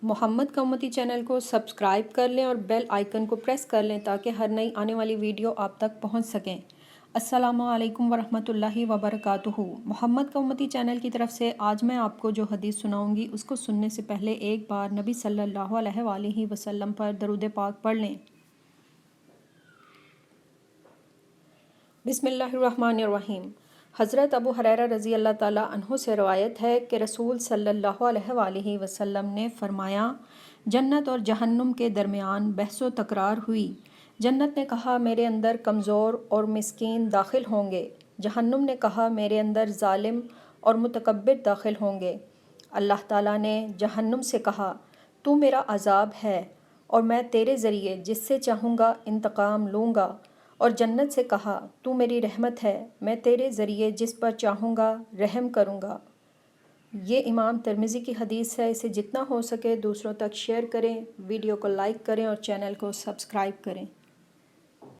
محمد کا امتی چینل کو سبسکرائب کر لیں اور بیل آئیکن کو پریس کر لیں تاکہ ہر نئی آنے والی ویڈیو آپ تک پہنچ سکیں۔ السلام علیکم ورحمۃ اللہ وبرکاتہ۔ محمد کا امتی چینل کی طرف سے آج میں آپ کو جو حدیث سناؤں گی اس کو سننے سے پہلے ایک بار نبی صلی اللہ علیہ وآلہ وسلم پر درود پاک پڑھ لیں۔ بسم اللہ الرحمن الرحیم۔ حضرت ابو ہریرہ رضی اللہ تعالیٰ عنہ سے روایت ہے کہ رسول صلی اللہ علیہ وآلہ وسلم نے فرمایا، جنت اور جہنم کے درمیان بحث و تکرار ہوئی۔ جنت نے کہا میرے اندر کمزور اور مسکین داخل ہوں گے۔ جہنم نے کہا میرے اندر ظالم اور متکبر داخل ہوں گے۔ اللہ تعالیٰ نے جہنم سے کہا تو میرا عذاب ہے اور میں تیرے ذریعے جس سے چاہوں گا انتقام لوں گا، اور جنت سے کہا تو میری رحمت ہے، میں تیرے ذریعے جس پر چاہوں گا رحم کروں گا۔ یہ امام ترمذی کی حدیث ہے۔ اسے جتنا ہو سکے دوسروں تک شیئر کریں، ویڈیو کو لائک کریں اور چینل کو سبسکرائب کریں۔